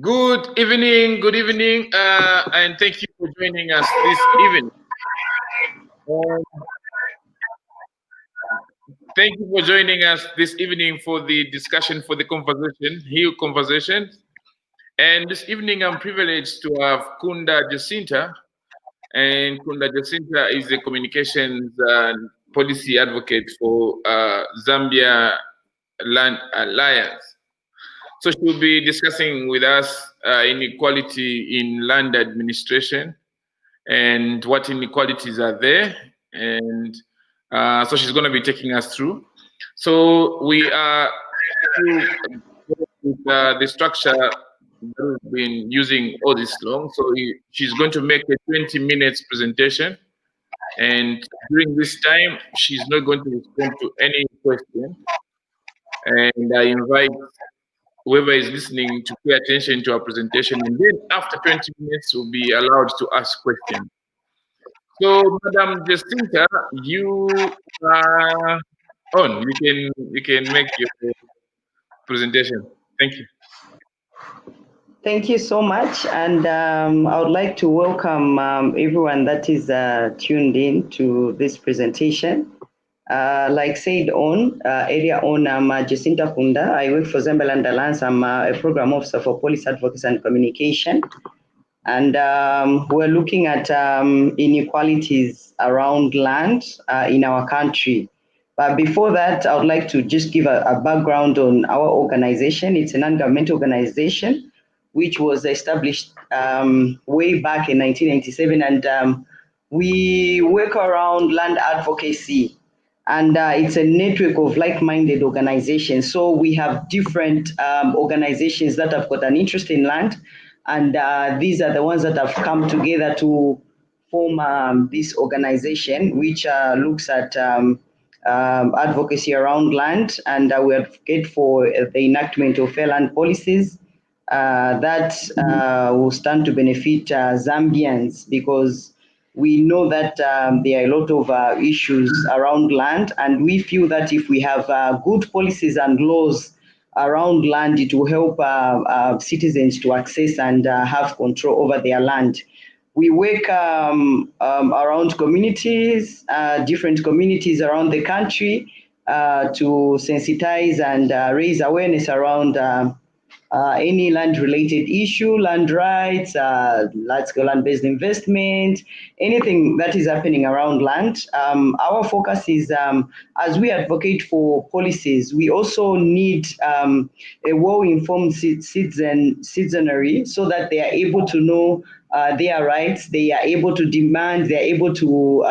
Good evening, and thank you for joining us this evening. Thank you for joining us this evening for the discussion, for the conversation, HEAL conversation. And this evening, I'm privileged to have Kunda Jacinta, and Kunda Jacinta is a communications and policy advocate for Zambia Land Alliance. So she'll be discussing with us inequality in land administration and what inequalities are there. And so she's going to be taking us through. So we are with the structure that we've been using all this long. So she's going to make a 20 minutes presentation. And during this time, she's not going to respond to any question. And I invite whoever is listening to pay attention to our presentation, and then after 20 minutes, we'll be allowed to ask questions. So, Madam Jacinta, you are on. You can make your presentation. Thank you. Thank you so much, and I would like to welcome everyone that is tuned in to this presentation. Like said earlier on, I'm Jacinta Kunda. I work for Zambia Land Alliance. I'm a program officer for Policy Advocacy and Communication. And we're looking at inequalities around land in our country. But before that, I would like to just give a background on our organization. It's a non-governmental organization which was established way back in 1997. And we work around land advocacy. And it's a network of like-minded organizations. So we have different organizations that have got an interest in land. And these are the ones that have come together to form this organization, which looks at advocacy around land. And we advocate for the enactment of fair land policies that will stand to benefit Zambians, because we know that there are a lot of issues around land, and we feel that if we have good policies and laws around land, it will help citizens to access and have control over their land. We work around communities, different communities around the country, to sensitize and raise awareness around any land-related issue, land rights, large-scale land-based investment, anything that is happening around land. Our focus is, as we advocate for policies, we also need a well-informed citizenry so that they are able to know their rights, they are able to demand, they are able to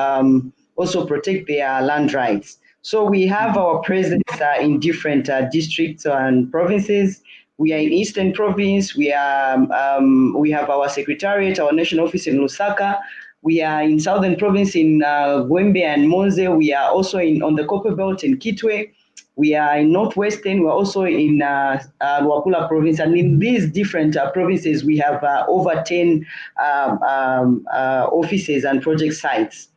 also protect their land rights. So we have our presence in different districts and provinces. We are in Eastern Province. We have our secretariat, our national office in Lusaka. We are in Southern Province in Gwembe and Monze. We are also on the Copper Belt in Kitwe. We are in Northwestern. We're also in Luapula Province. And in these different provinces, we have over 10 offices and project sites.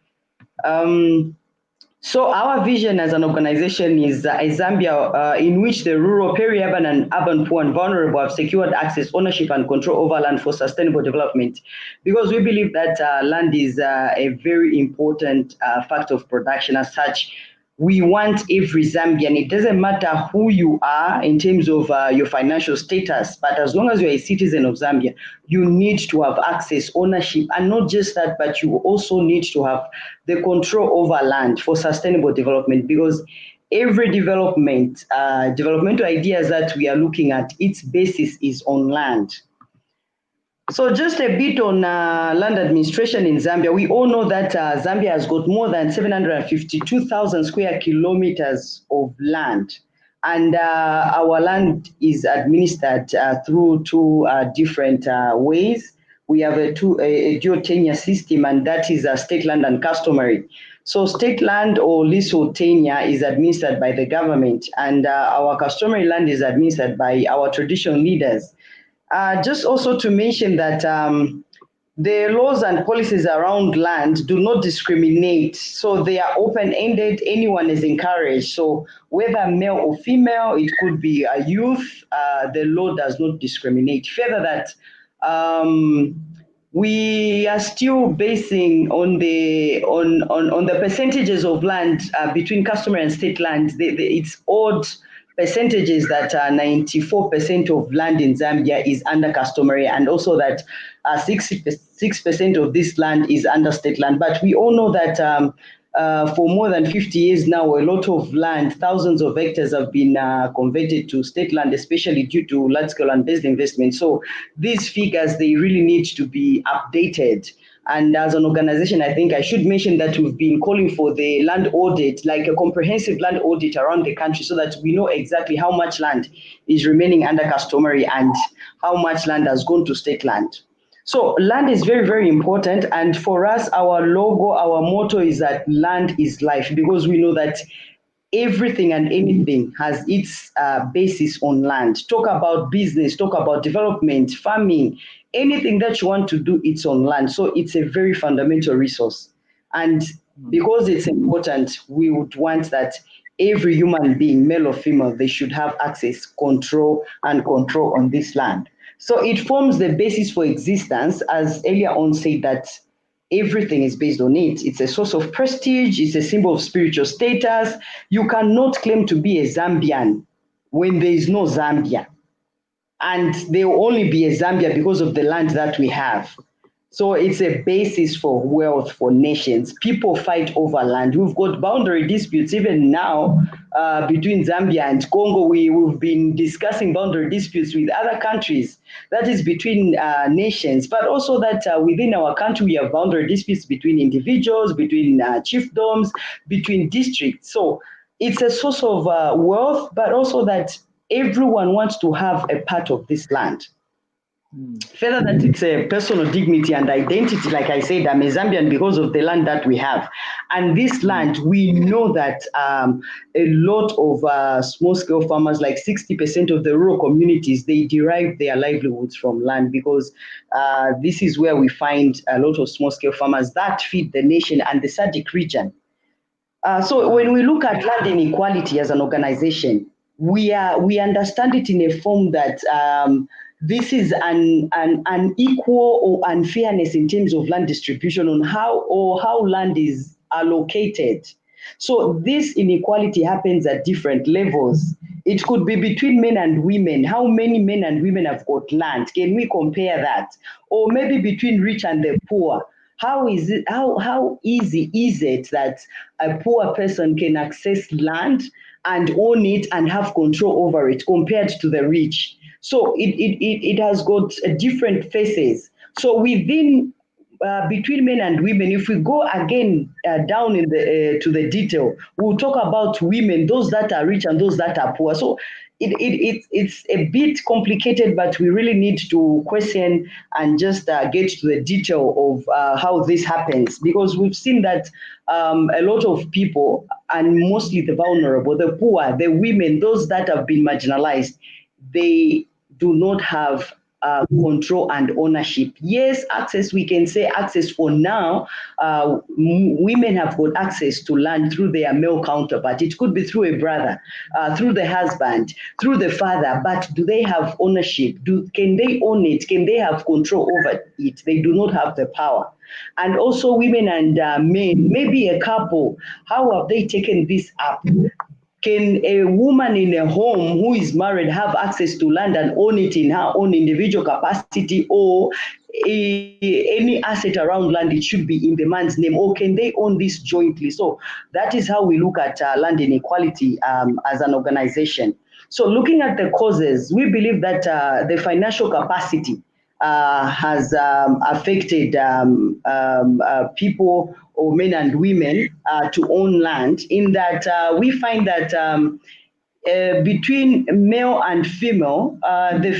So our vision as an organization is a Zambia in which the rural, peri-urban, and urban poor and vulnerable have secured access, ownership, and control over land for sustainable development. Because we believe that land is a very important factor of production. As such, we want every Zambian, it doesn't matter who you are in terms of your financial status, but as long as you're a citizen of Zambia, you need to have access, ownership, and not just that, but you also need to have the control over land for sustainable development, because every developmental ideas that we are looking at, its basis is on land. So just a bit on land administration in Zambia. We all know that Zambia has got more than 752,000 square kilometers of land. And our land is administered through two different ways. We have a dual tenure system, and that is state land and customary. So state land or leasehold tenure is administered by the government, and our customary land is administered by our traditional leaders. Just also to mention that the laws and policies around land do not discriminate. So they are open-ended, anyone is encouraged. So whether male or female, it could be a youth, the law does not discriminate. Further that, we are still basing on the percentages of land between customary and state land. It's odd percentages that 94% of land in Zambia is under customary, and also that 66% of this land is under state land. But we all know that for more than 50 years now, a lot of land, thousands of hectares have been converted to state land, especially due to large-scale land-based investment. So these figures, they really need to be updated. And as an organization, I think I should mention that we've been calling for the land audit, like a comprehensive land audit around the country, so that we know exactly how much land is remaining under customary and how much land has gone to state land. So land is very, very important. And for us, our logo, our motto is that land is life, because we know that everything and anything has its basis on land. Talk about business, talk about development, farming, anything that you want to do, it's on land. So it's a very fundamental resource. And because it's important, we would want that every human being, male or female, they should have access, control on this land. So it forms the basis for existence, as earlier on said, that everything is based on it. It's a source of prestige, it's a symbol of spiritual status. You cannot claim to be a Zambian when there is no Zambia. And there will only be a Zambia because of the land that we have. So it's a basis for wealth for nations. People fight over land. We've got boundary disputes even now between Zambia and Congo. We've been discussing boundary disputes with other countries. That is between nations, but also that within our country, we have boundary disputes between individuals, between chiefdoms, between districts. So it's a source of wealth, but also that everyone wants to have a part of this land. Further that it's a personal dignity and identity. Like I said, I'm a Zambian because of the land that we have. And this land, we know that a lot of small-scale farmers, like 60% of the rural communities, they derive their livelihoods from land, because this is where we find a lot of small-scale farmers that feed the nation and the SADC region. So when we look at land inequality as an organization, we understand it in a form that this is an unequal or unfairness in terms of land distribution on how land is allocated. So this inequality happens at different levels. It could be between men and women. How many men and women have got land? Can we compare that? Or maybe between rich and the poor. How easy is it that a poor person can access land and own it and have control over it compared to the rich? So it has got different faces. So within between men and women, if we go again down in the to the detail, we'll talk about women, those that are rich and those that are poor. So it's a bit complicated, but we really need to question and just get to the detail of how this happens, because we've seen that a lot of people, and mostly the vulnerable, the poor, the women, those that have been marginalized, they do not have control and ownership. Yes, access, we can say access for now. Women have got access to land through their male counterpart. It could be through a brother, through the husband, through the father, but do they have ownership? Can they own it? Can they have control over it? They do not have the power. And also women and men, maybe a couple, how have they taken this up? Can a woman in a home who is married have access to land and own it in her own individual capacity, or any asset around land, it should be in the man's name, or can they own this jointly? So that is how we look at land inequality as an organization. So looking at the causes, we believe that the financial capacity has affected people, or men and women, to own land, in that we find that between male and female, the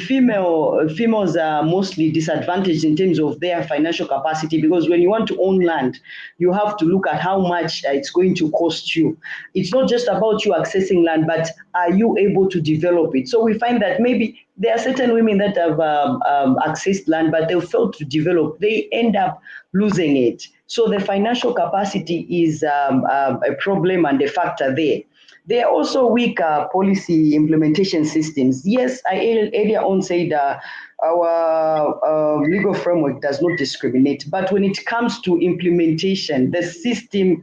females are mostly disadvantaged in terms of their financial capacity, because when you want to own land, you have to look at how much it's going to cost you. It's not just about you accessing land, but are you able to develop it? So we find that maybe there are certain women that have accessed land, but they've failed to develop. They end up losing it. So the financial capacity is a problem and a factor there. There are also weak policy implementation systems. Yes, I earlier on said our legal framework does not discriminate, but when it comes to implementation, the system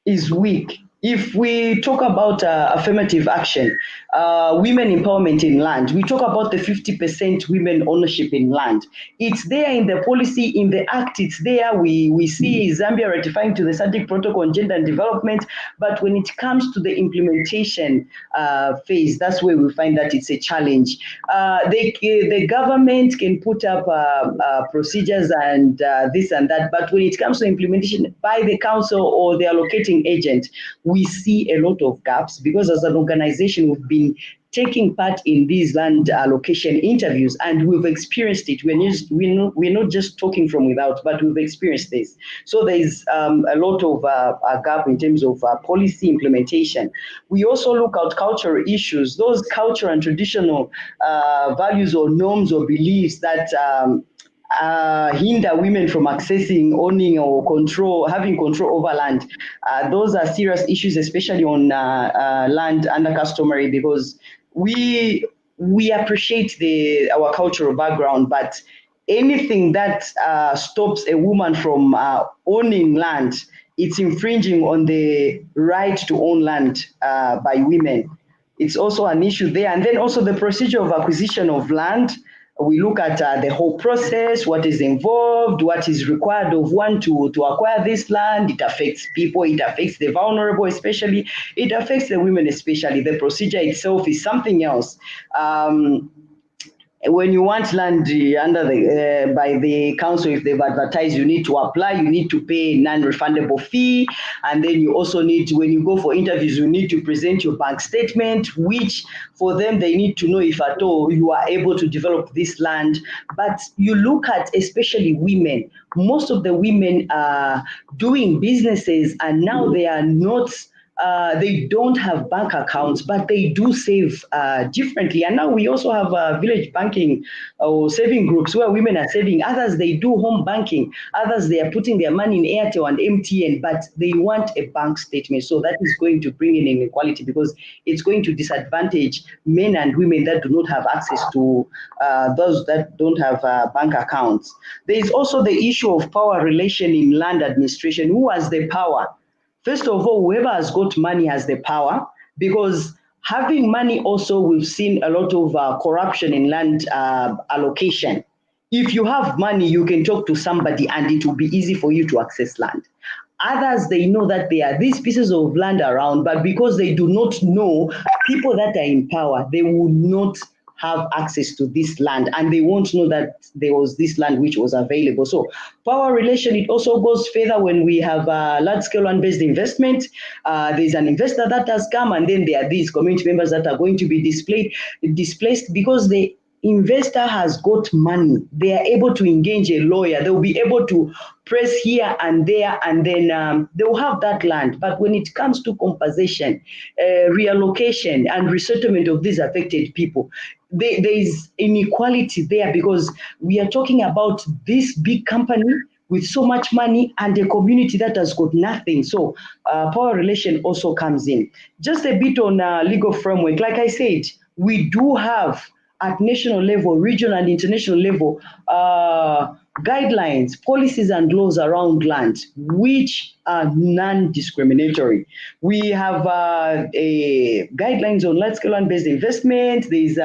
is weak. If we talk about affirmative action, women empowerment in land, we talk about the 50% women ownership in land. It's there in the policy, in the act, it's there. We see Zambia ratifying to the SADC protocol on gender and development, but when it comes to the implementation phase, that's where we find that it's a challenge. The government can put up procedures and this and that, but when it comes to implementation by the council or the allocating agent, we see a lot of gaps, because as an organization, we've been taking part in these land allocation interviews, and we've experienced it. We're not just talking from without, but we've experienced this. So there is a lot of a gap in terms of policy implementation. We also look at cultural issues, those cultural and traditional values or norms or beliefs that hinder women from accessing, owning, or having control over land. Those are serious issues, especially on land under customary, because we appreciate our cultural background, but anything that stops a woman from owning land, it's infringing on the right to own land by women. It's also an issue there. And then also the procedure of acquisition of land. We look at the whole process, what is involved, what is required of one to acquire this land. It affects people, it affects the vulnerable especially, it affects the women especially. The procedure itself is something else. When you want land by the council, if they've advertised, you need to apply, you need to pay non-refundable fee. And then you also need to, when you go for interviews, you need to present your bank statement, which for them, they need to know if at all you are able to develop this land. But you look at especially women, most of the women are doing businesses, and now they are not they don't have bank accounts, but they do save differently. And now we also have village banking or saving groups where women are saving. Others, they do home banking. Others, they are putting their money in Airtel and MTN, but they want a bank statement. So that is going to bring in inequality, because it's going to disadvantage men and women that do not have access to those that don't have bank accounts. There is also the issue of power relation in land administration. Who has the power? First of all, whoever has got money has the power, because having money also, we've seen a lot of corruption in land allocation. If you have money, you can talk to somebody and it will be easy for you to access land. Others, they know that there are these pieces of land around, but because they do not know people that are in power, they will not have access to this land, and they won't know that there was this land which was available. So power relation, it also goes further when we have large-scale land-based investment. There's an investor that has come, and then there are these community members that are going to be displaced because the investor has got money. They are able to engage a lawyer. They'll be able to press here and there, and then they'll have that land. But when it comes to compensation, reallocation, and resettlement of these affected people, there is inequality there, because we are talking about this big company with so much money and a community that has got nothing. So power relation also comes in. Just a bit on legal framework. Like I said, we do have at national level, regional and international level, guidelines, policies and laws around land, which are non-discriminatory. We have guidelines on large-scale land-based investment. There's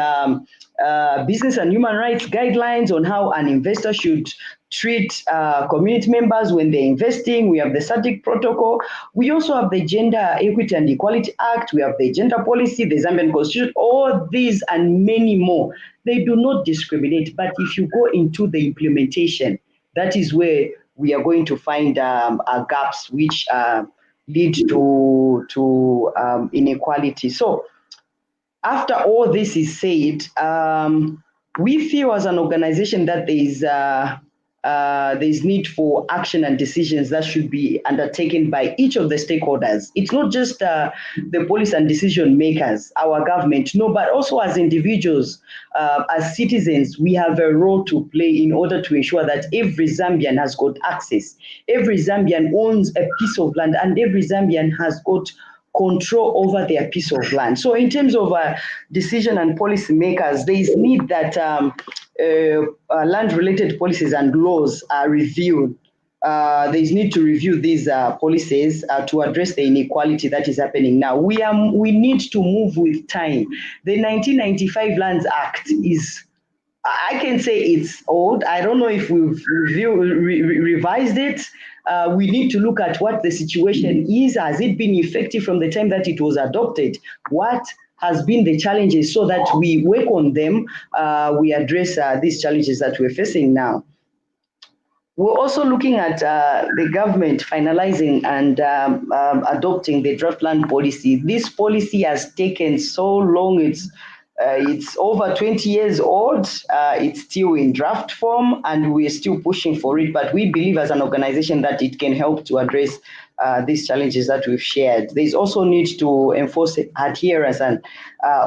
business and human rights guidelines on how an investor should treat community members when they're investing. We have the SADC protocol. We also have the Gender Equity and Equality Act. We have the gender policy, the Zambian Constitution, all these and many more. They do not discriminate, but if you go into the implementation, that is where we are going to find gaps which lead to inequality. So after all this is said, we feel as an organization that there's need for action and decisions that should be undertaken by each of the stakeholders. It's not just the policy and decision makers, our government, no, but also as individuals, as citizens, we have a role to play in order to ensure that every Zambian has got access. Every Zambian owns a piece of land, and every Zambian has got control over their piece of land. So in terms of decision and policy makers, there is need that land-related policies and laws are reviewed. There is need to review these policies to address the inequality that is happening now. We need to move with time. The 1995 Lands Act is, I can say it's old. I don't know if we've revised it. We need to look at what the situation is. Has it been effective from the time that it was adopted? What has been the challenges so that we work on them, we address these challenges that we're facing now. We're also looking at the government finalizing and adopting the draft land policy. This policy has taken so long. It's over 20 years old. It's still in draft form, and we're still pushing for it. But we believe as an organization that it can help to address these challenges that we've shared. There's also need to enforce adherence and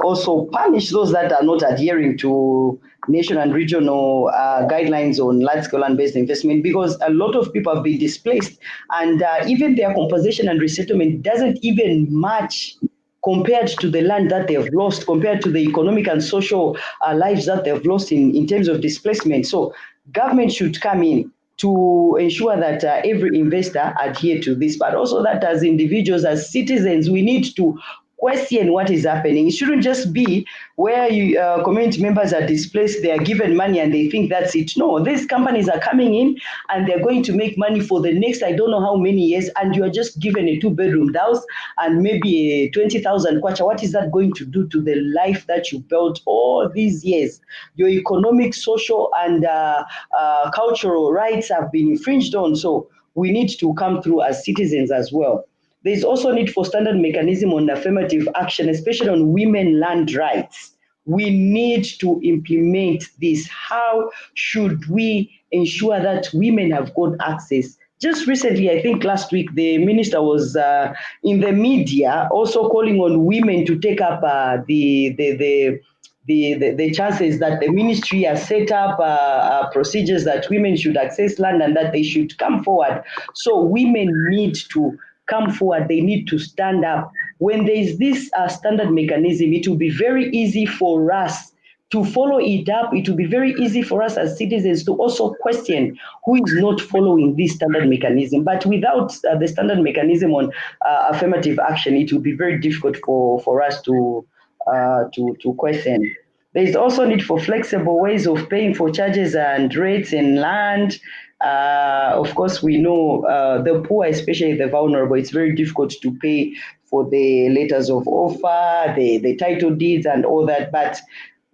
also punish those that are not adhering to national and regional guidelines on large-scale land-based investment, because a lot of people have been displaced, and even their compensation and resettlement doesn't even match compared to the land that they've lost, compared to the economic and social lives that they've lost in terms of displacement. So government should come in to ensure that every investor adhere to this, but also that as individuals, as citizens, we need to question what is happening. It shouldn't just be where community members are displaced, they are given money and they think that's it. No, these companies are coming in and they're going to make money for the next, I don't know how many years, and you are just given a 2-bedroom house and maybe a 20,000 kwacha. What is that going to do to the life that you built all these years? Your economic, social, and cultural rights have been infringed on. So we need to come through as citizens as well. There's also need for standard mechanism on affirmative action, especially on women land rights. We need to implement this. How should we ensure that women have got access? Just recently, I think last week, the minister was in the media also calling on women to take up the chances that the ministry has set up procedures that women should access land and that they should come forward. So women need to come forward, they need to stand up. When there is this standard mechanism, it will be very easy for us to follow it up. It will be very easy for us as citizens to also question who is not following this standard mechanism. But without the standard mechanism on affirmative action, it will be very difficult for us to question. There is also need for flexible ways of paying for charges and rates in land. Of course, we know the poor, especially the vulnerable, it's very difficult to pay for the letters of offer, the title deeds and all that, but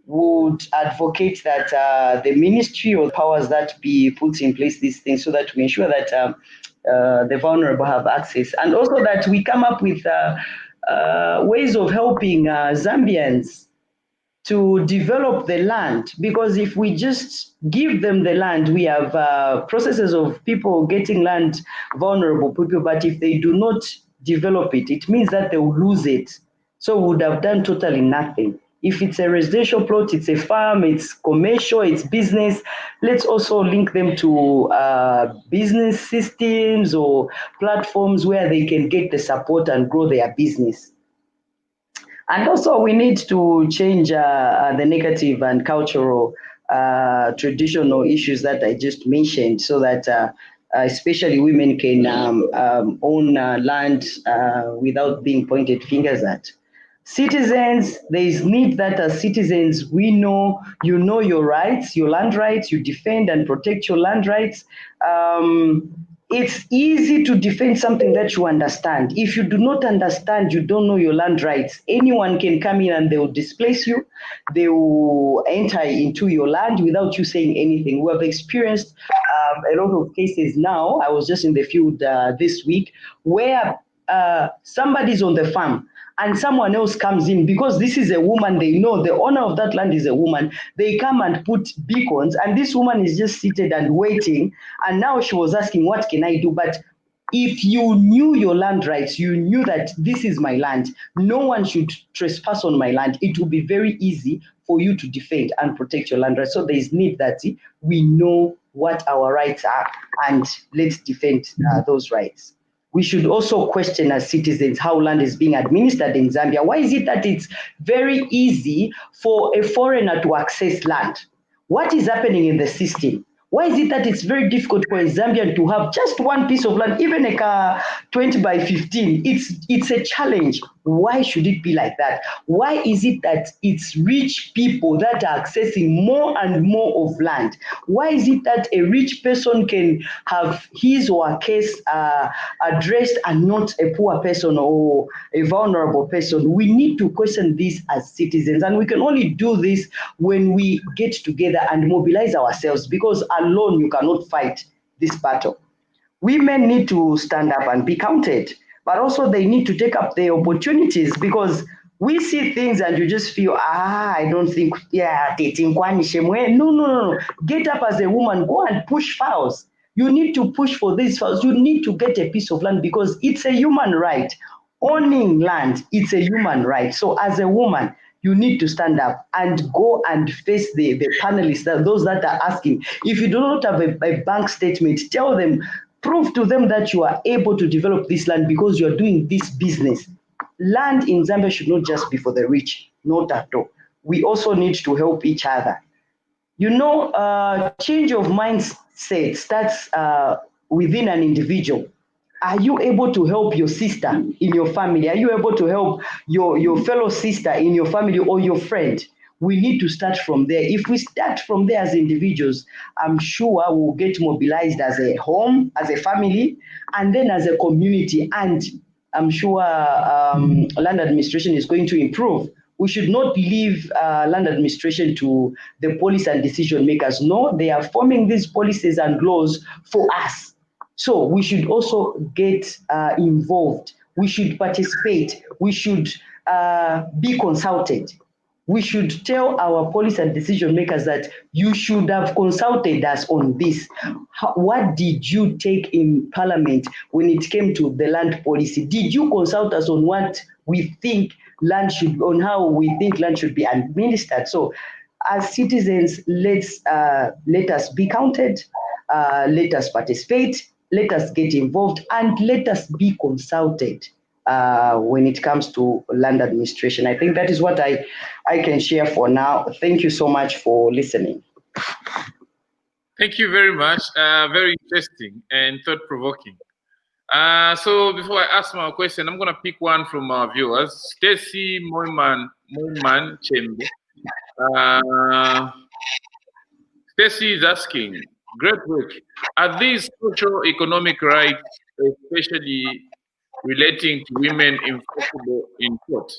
would advocate that the ministry or powers that be put in place these things so that we ensure that the vulnerable have access. And also that we come up with ways of helping Zambians to develop the land, because if we just give them the land, we have processes of people getting land, vulnerable people, but if they do not develop it, it means that they will lose it. So we would have done totally nothing. If it's a residential plot, it's a farm, it's commercial, it's business, let's also link them to business systems or platforms where they can get the support and grow their business. And also we need to change the negative and cultural traditional issues that I just mentioned so that especially women can own land without being pointed fingers at. Citizens, there is need that as citizens, we know, you know your rights, your land rights, you defend and protect your land rights. It's easy to defend something that you understand. If you do not understand, you don't know your land rights, anyone can come in and they will displace you. They will enter into your land without you saying anything. We have experienced a lot of cases now. I was just in the field this week where somebody's on the farm and someone else comes in, because this is a woman, they know the owner of that land is a woman, they come and put beacons, and this woman is just seated and waiting, and now she was asking, what can I do? But if you knew your land rights, you knew that this is my land, no one should trespass on my land, it will be very easy for you to defend and protect your land rights. So there is need that we know what our rights are, and let's defend those rights. We should also question as citizens how land is being administered in Zambia. Why is it that it's very easy for a foreigner to access land? What is happening in the system? Why is it that it's very difficult for a Zambian to have just one piece of land, even a 20 by 15? It's a challenge. Why should it be like that? Why is it that it's rich people that are accessing more and more of land? Why is it that a rich person can have his or her case addressed and not a poor person or a vulnerable person? We need to question this as citizens, and we can only do this when we get together and mobilize ourselves, because alone you cannot fight this battle. Women need to stand up and be counted, but also they need to take up the opportunities, because we see things and you just feel, I don't think, dating no. Get up as a woman, go and push files. You need to push for these files. You need to get a piece of land, because it's a human right. Owning land, it's a human right. So as a woman, you need to stand up and go and face the panelists, those that are asking. If you do not have a bank statement, tell them, prove to them that you are able to develop this land because you are doing this business. Land in Zambia should not just be for the rich, not at all. We also need to help each other. You know, change of mindset starts within an individual. Are you able to help your sister in your family? Are you able to help your fellow sister in your family or your friend? We need to start from there. If we start from there as individuals, I'm sure we'll get mobilized as a home, as a family, and then as a community. And I'm sure land administration is going to improve. We should not leave land administration to the policy and decision makers. No, they are forming these policies and laws for us. So we should also get involved. We should participate. We should be consulted. We should tell our policy and decision makers that you should have consulted us on this. What did you take in Parliament when it came to the land policy? Did you consult us on what we think land should, on how we think land should be administered? So as citizens, let us be counted, let us participate, let us get involved, and let us be consulted when it comes to land administration. I think that is what I can share for now. Thank you so much for listening. Thank you very much. Very interesting and thought-provoking. So before I ask my question, I'm going to pick one from our viewers. Stacy Moiman Chembe. Stacy is asking, great work. Are these social economic rights, especially relating to women, enforceable in court?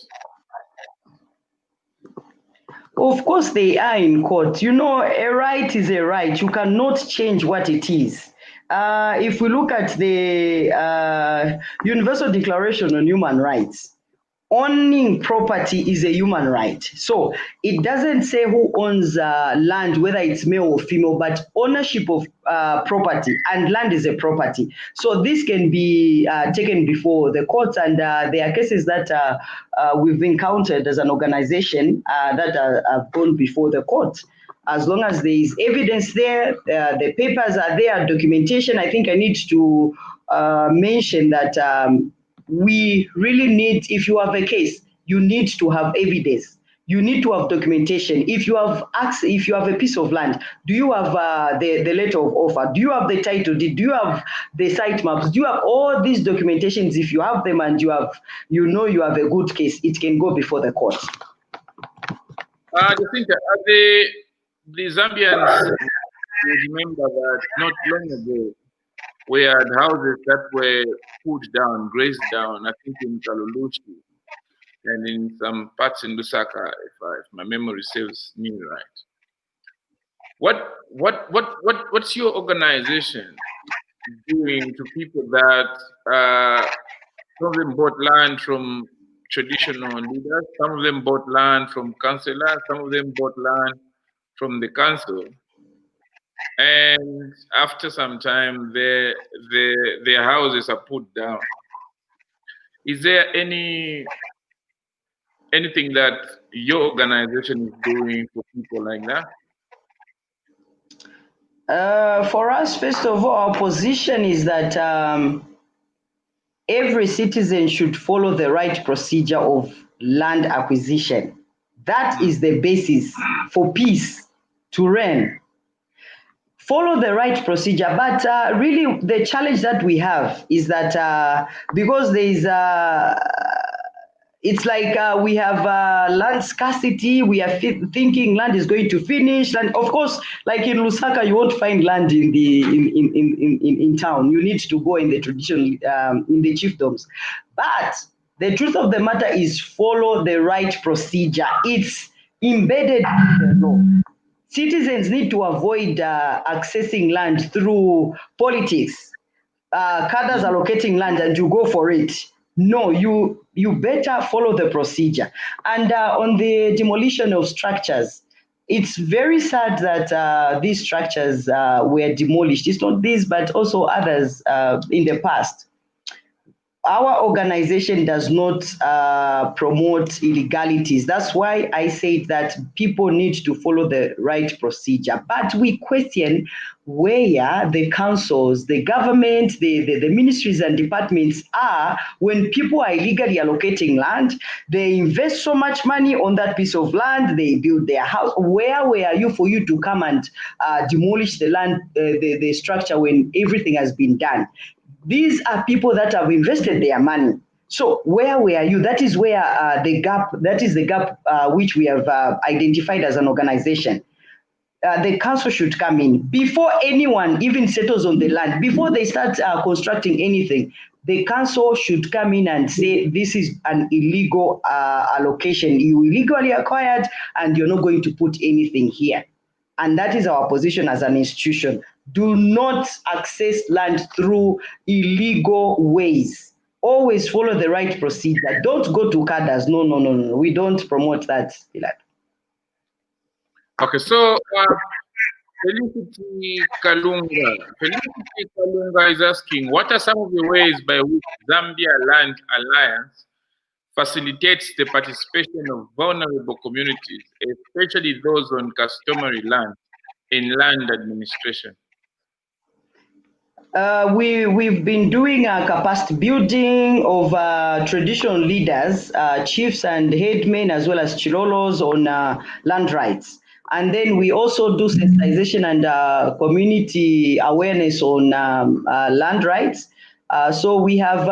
Of course they are in court. You know, a right is a right. You cannot change what it is. If we look at the Universal Declaration on Human Rights, owning property is a human right. So it doesn't say who owns land, whether it's male or female, but ownership of property, and land is a property. So this can be taken before the courts, and there are cases that we've encountered as an organization that have gone before the court. As long as there is evidence there, the papers are there, documentation. I think I need to mention that we really need, if you have a case, you need to have evidence. You need to have documentation. If you have a piece of land, do you have the letter of offer? Do you have the title deed? Do you have the site maps? Do you have all these documentations? If you have them and you have a good case, it can go before the court. Jacinta, the Zambians remember that not long ago we had houses that were pulled down, grazed down, I think in Kalulushi and in some parts in Lusaka, if my memory serves me right. What's your organization doing to people that Some of them bought land from traditional leaders. Some of them bought land from councillors. Some of them bought land from the council. And after some time, their houses are put down. Is there anything that your organization is doing for people like that? For us, first of all, our position is that every citizen should follow the right procedure of land acquisition. That is the basis for peace to reign. Follow the right procedure, but really the challenge that we have is that because there is it's like we have land scarcity. We are thinking land is going to finish, and of course, like in Lusaka, you won't find land in the in town. You need to go in the traditional in the chiefdoms. But the truth of the matter is, follow the right procedure. It's embedded in the law. Citizens need to avoid accessing land through politics. Cadres allocating land and you go for it. No, you better follow the procedure. And on the demolition of structures, it's very sad that these structures were demolished. It's not these, but also others in the past. Our organization does not promote illegalities. That's why I say that people need to follow the right procedure. But we question where the councils, the government, the ministries and departments are when people are illegally allocating land. They invest so much money on that piece of land. They build their house. Where were you for you to come and demolish the land, the structure when everything has been done? These are people that have invested their money. So where were you? That is where the gap, that is the gap which we have identified as an organization. The council should come in before anyone even settles on the land, before they start constructing anything. The council should come in and say, this is an illegal allocation. You illegally acquired and you're not going to put anything here. And that is our position as an institution. Do not access land through illegal ways. Always follow the right procedure. Don't go to cadres. No. We don't promote that. Okay, so Felicity Kalunga is asking, what are some of the ways by which Zambia Land Alliance facilitates the participation of vulnerable communities, especially those on customary land, in land administration? We've been doing capacity building of traditional leaders, chiefs and headmen, as well as chilolos on land rights. And then we also do sensitization and community awareness on land rights. So we have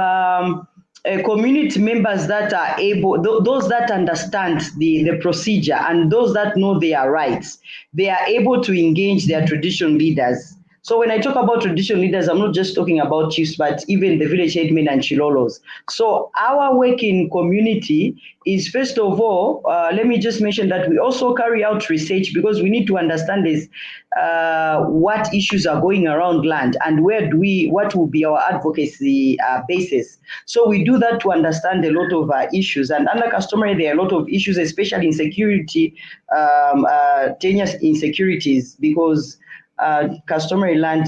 community members that are able, those that understand the procedure and those that know their rights, they are able to engage their traditional leaders. So when I talk about traditional leaders, I'm not just talking about chiefs, but even the village headmen and chilolos. So our work in community is, first of all, let me just mention that we also carry out research because we need to understand this, what issues are going around land and what will be our advocacy basis. So we do that to understand a lot of issues. And under customary, there are a lot of issues, especially in security, tenuous insecurities, because customary land,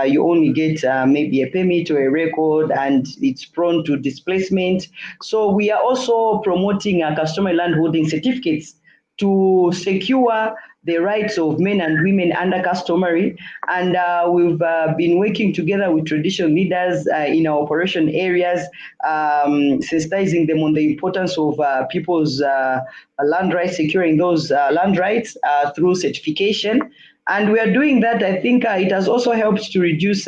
you only get maybe a permit or a record, and it's prone to displacement. So we are also promoting customary land holding certificates to secure the rights of men and women under customary. And we've been working together with traditional leaders in our operation areas, sensitizing them on the importance of people's land rights, securing those land rights through certification. And we are doing that. I think it has also helped to reduce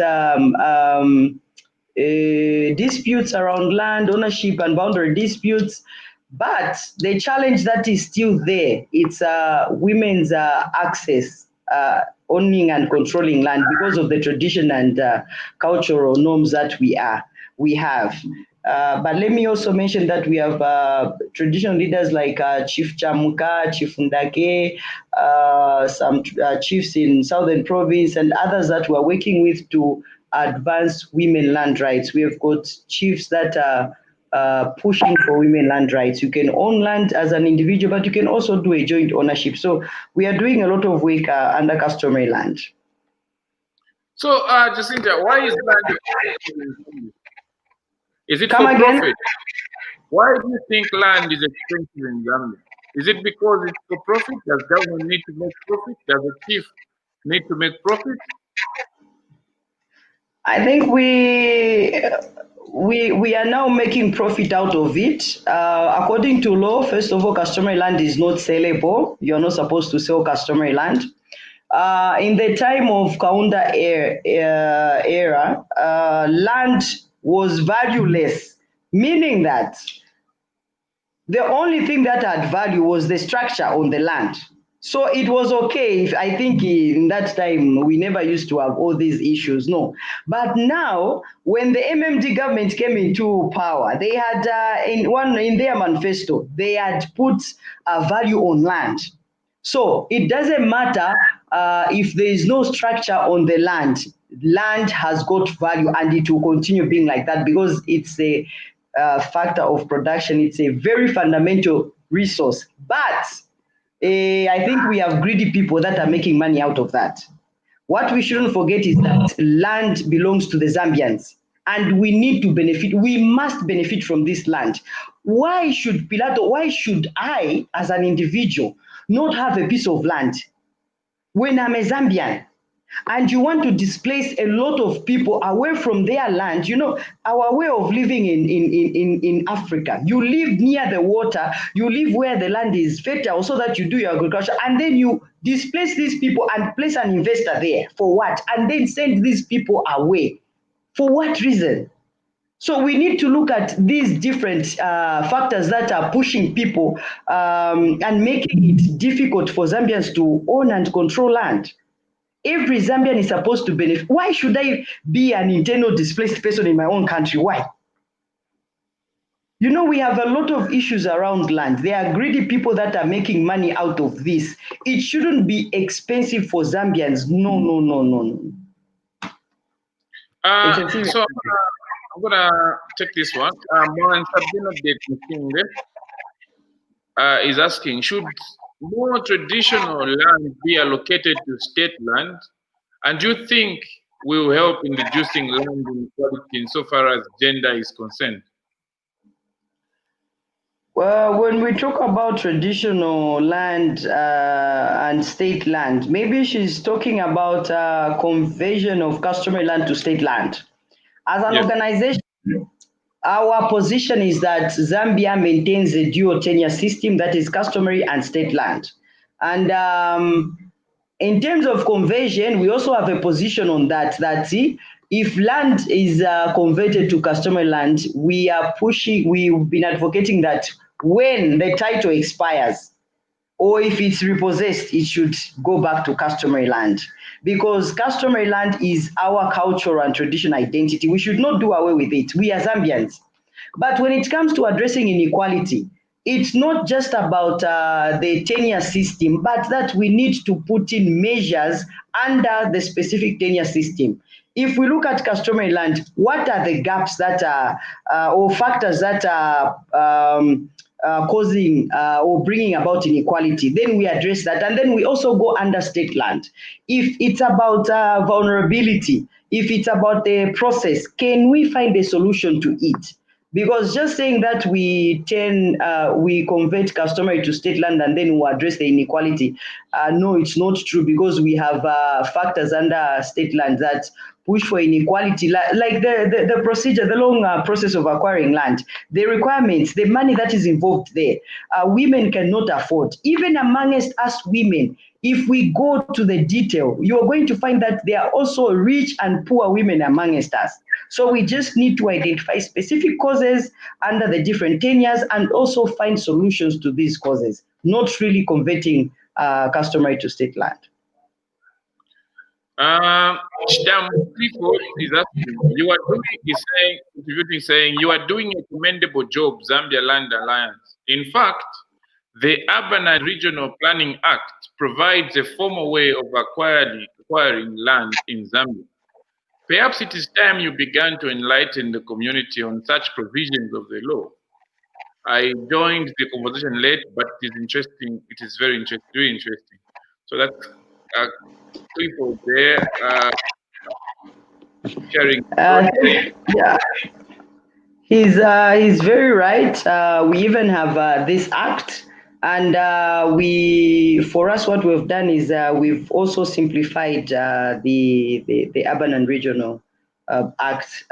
disputes around land ownership and boundary disputes. But the challenge that is still there, it's women's access, owning and controlling land because of the tradition and cultural norms that we have. But let me also mention that we have traditional leaders like Chief Chamuka, Chief Ndake, some chiefs in Southern Province, and others that we're working with to advance women land rights. We have got chiefs that pushing for women land rights. You can own land as an individual, but you can also do a joint ownership. So we are doing a lot of work under customary land. So, Jacinta, why is land expensive in Zambia? Is it Come for again? profit? Why do you think land is expensive in Zambia? Is it because it's for profit? Does government need to make profit? Does the chief need to make profit? I think we are now making profit out of it. According to law, first of all, customary land is not sellable. You're not supposed to sell customary land. In the time of Kaunda era, land was valueless, meaning that the only thing that had value was the structure on the land. So it was okay. If I think in that time we never used to have all these issues, no. But now, when the MMD government came into power, they had in their manifesto they had put a value on land. So it doesn't matter if there is no structure on the land. Land has got value, and it will continue being like that because it's a factor of production. It's a very fundamental resource. But I think we have greedy people that are making money out of that. What we shouldn't forget is that land belongs to the Zambians, and we need to benefit. We must benefit from this land. Why should I, as an individual, not have a piece of land when I'm a Zambian? And you want to displace a lot of people away from their land. You know, our way of living in Africa, you live near the water, you live where the land is fertile so that you do your agriculture, and then you displace these people and place an investor there. For what? And then send these people away. For what reason? So we need to look at these different factors that are pushing people and making it difficult for Zambians to own and control land. Every Zambian is supposed to benefit. Why should I be an internal displaced person in my own country? Why? You know, we have a lot of issues around land. There are greedy people that are making money out of this. It shouldn't be expensive for Zambians. No, no, no, no, no. So I'm gonna take this one. Is asking, should more traditional land be allocated to state land? And do you think will help in reducing land inequality insofar as gender is concerned? Well, when we talk about traditional land and state land, maybe she's talking about conversion of customary land to state land. As an organization, our position is that Zambia maintains a dual tenure system that is customary and state land. And in terms of conversion, we also have a position on that, if land is converted to customary land, we've been advocating that when the title expires, or if it's repossessed, it should go back to customary land. Because customary land is our cultural and traditional identity. We should not do away with it. We are Zambians. But when it comes to addressing inequality, it's not just about the tenure system, but that we need to put in measures under the specific tenure system. If we look at customary land, what are the gaps that are, or factors that are causing or bringing about inequality? Then we address that. And then we also go under state land. If it's about vulnerability, if it's about the process, can we find a solution to it? Because just saying that we convert customary to state land and then we address the inequality, no, it's not true, because we have factors under state land that push for inequality, like the procedure, the long process of acquiring land, the requirements, the money that is involved there. Women cannot afford. Even amongst us women, if we go to the detail, you're going to find that there are also rich and poor women amongst us. So we just need to identify specific causes under the different tenures and also find solutions to these causes, not really converting customary to state land. Shidam Clifford is asking, saying you are doing a commendable job, Zambia Land Alliance. In fact, the Urban and Regional Planning Act provides a formal way of acquiring land in Zambia. Perhaps it is time you began to enlighten the community on such provisions of the law. I joined the conversation late, but it is interesting. It is very interesting, really interesting. So that's Clifford there sharing. Yeah, he's very right. We even have this act, and for us, what we've done is we've also simplified the urban and regional act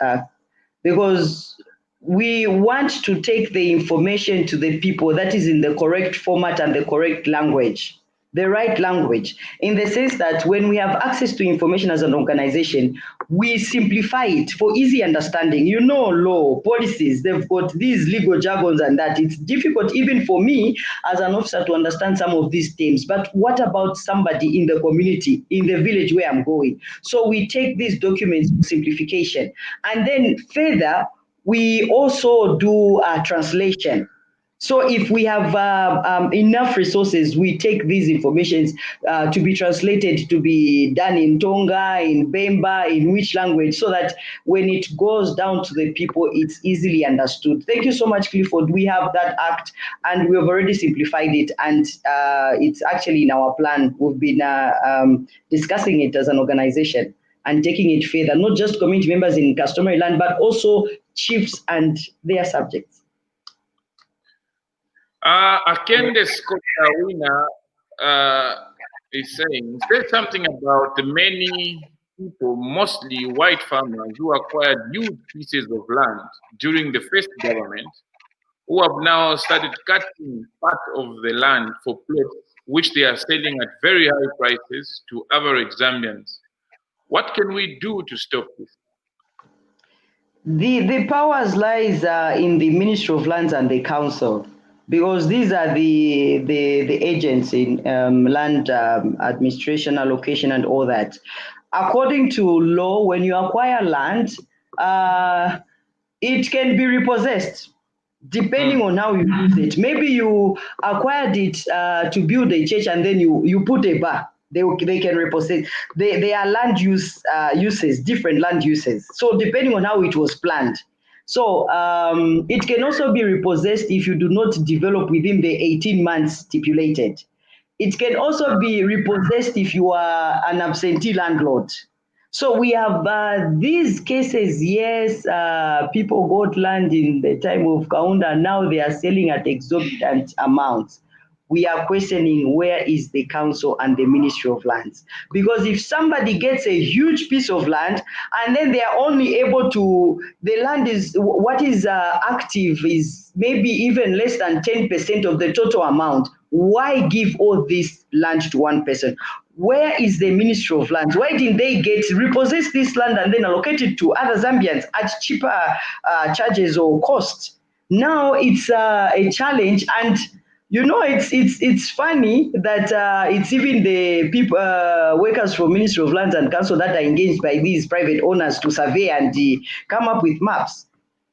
because we want to take the information to the people that is in the correct format and the correct language, the right language, in the sense that when we have access to information as an organization, we simplify it for easy understanding. You know, law, policies, they've got these legal jargons and that. It's difficult even for me as an officer to understand some of these terms. But what about somebody in the community, in the village where I'm going? So we take these documents to simplification. And then further, we also do translation. So if we have enough resources, we take these informations to be translated, to be done in Tonga, in Bemba, in which language, so that when it goes down to the people, it's easily understood. Thank you so much, Clifford. We have that act and we have already simplified it, and it's actually in our plan. We've been discussing it as an organization and taking it further, not just community members in customary land, but also chiefs and their subjects. Akende Scott Awina is saying, say something about the many people, mostly white farmers, who acquired huge pieces of land during the first government, who have now started cutting part of the land for plots, which they are selling at very high prices to average Zambians. What can we do to stop this? The powers lies in the Ministry of Lands and the Council, because these are the agents in land administration, allocation, and all that. According to law, when you acquire land, it can be repossessed depending on how you use it. Maybe you acquired it to build a church and then you put a bar. They can repossess. They are land uses, different land uses. So depending on how it was planned. So it can also be repossessed if you do not develop within the 18 months stipulated. It can also be repossessed if you are an absentee landlord. So we have these cases, yes, people got land in the time of Kaunda, now they are selling at exorbitant amounts. We are questioning where is the council and the Ministry of Lands. Because if somebody gets a huge piece of land and then they are only able to, the land is, what is active is maybe even less than 10% of the total amount, why give all this land to one person? Where is the Ministry of Lands? Why didn't they repossess this land and then allocate it to other Zambians at cheaper charges or cost? Now it's a challenge, and you know it's funny that it's even the people workers from Ministry of Lands and Council that are engaged by these private owners to survey and come up with maps.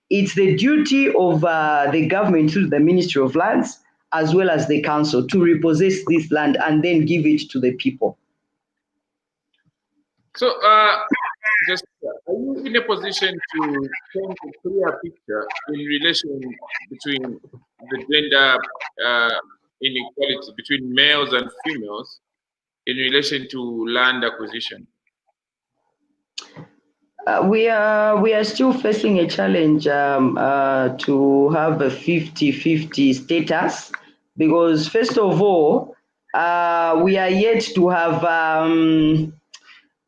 It's the duty of the government through the Ministry of Lands as well as the council to repossess this land and then give it to the people. So, just are you in a position to paint a clear picture in relation between the gender inequality between males and females in relation to land acquisition? We are still facing a challenge to have a 50-50 status, because first of all, we are yet to have